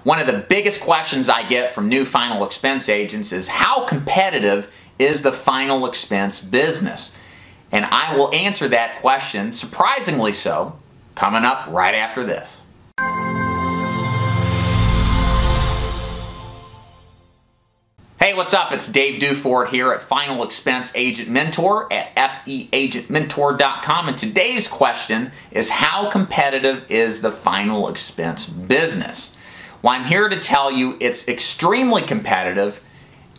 One of the biggest questions I get from new final expense agents is how competitive is the final expense business? And I will answer that question, surprisingly so, coming up right after this. Hey, what's up? It's Dave Duford here at Final Expense Agent Mentor at feagentmentor.com, and today's question is how competitive is the final expense business? Well, I'm here to tell you it's extremely competitive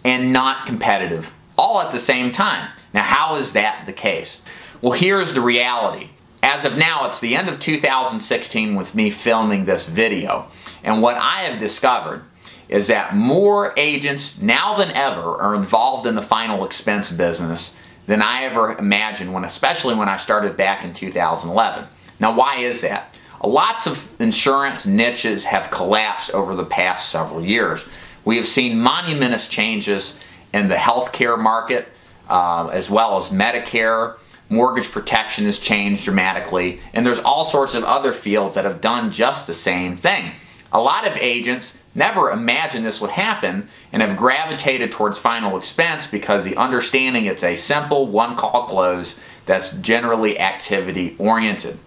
and not competitive all at the same time. Now, how is that the case? Well, here's the reality. As of now, it's the end of 2016 with me filming this video, and what I have discovered is that more agents now than ever are involved in the final expense business than I ever imagined, especially when I started back in 2011. Now, why is that? Lots of insurance niches have collapsed over the past several years. We have seen monumentous changes in the healthcare market, as well as Medicare. Mortgage protection has changed dramatically, and there's all sorts of other fields that have done just the same thing. A lot of agents never imagined this would happen and have gravitated towards final expense because the understanding it's a simple one-call close that's generally activity-oriented.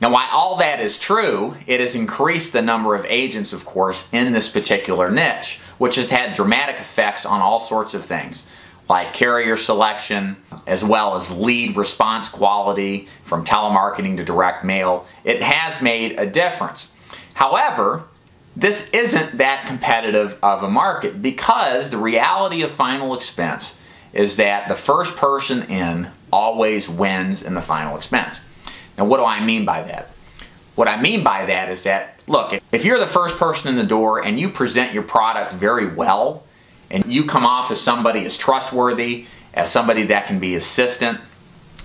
Now, while all that is true, it has increased the number of agents, of course, in this particular niche, which has had dramatic effects on all sorts of things, like carrier selection, as well as lead response quality, from telemarketing to direct mail. It has made a difference. However, this isn't that competitive of a market because the reality of final expense is that the first person in always wins in the final expense. Now, what do I mean by that? What I mean by that is that, look, if you're the first person in the door and you present your product very well, and you come off as somebody as trustworthy, as somebody that can be assistant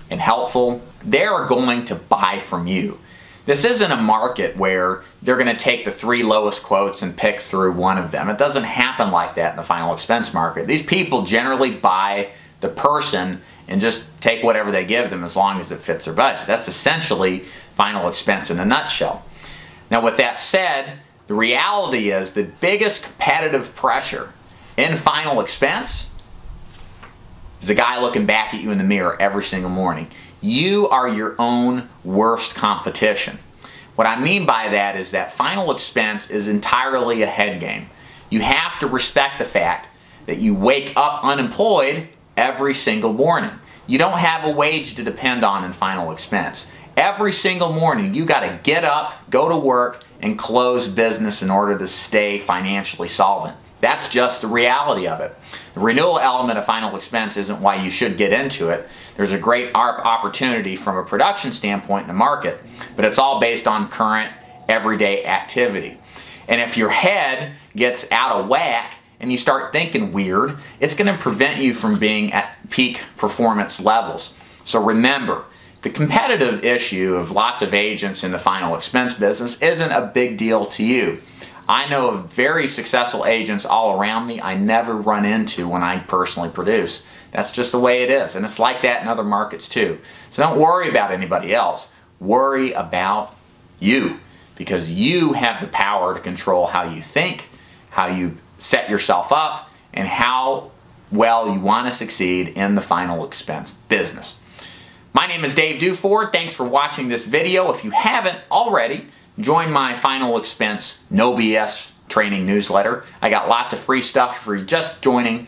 and helpful, they're going to buy from you. This isn't a market where they're going to take the 3 lowest quotes and pick through one of them. It doesn't happen like that in the final expense market. These people generally buy the person and just take whatever they give them as long as it fits their budget. That's essentially final expense in a nutshell. Now, with that said, the reality is the biggest competitive pressure in final expense is the guy looking back at you in the mirror every single morning. You are your own worst competition. What I mean by that is that final expense is entirely a head game. You have to respect the fact that you wake up unemployed every single morning. You don't have a wage to depend on in final expense. Every single morning you got to get up, go to work, and close business in order to stay financially solvent. That's just the reality of it. The renewal element of final expense isn't why you should get into it. There's a great opportunity from a production standpoint in the market, but it's all based on current everyday activity. And if your head gets out of whack and you start thinking weird, it's going to prevent you from being at peak performance levels. So remember, the competitive issue of lots of agents in the final expense business isn't a big deal to you. I know of very successful agents all around me I never run into when I personally produce. That's just the way it is, and it's like that in other markets too. So don't worry about anybody else. Worry about you, because you have the power to control how you think, how you set yourself up, and how well you want to succeed in the final expense business. My name is Dave Duford. Thanks for watching this video. If you haven't already, join my final expense No BS training newsletter. I got lots of free stuff for you just joining.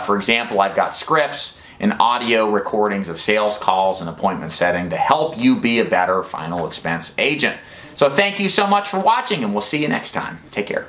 For example, I've got scripts and audio recordings of sales calls and appointment setting to help you be a better final expense agent. So thank you so much for watching, and we'll see you next time. Take care.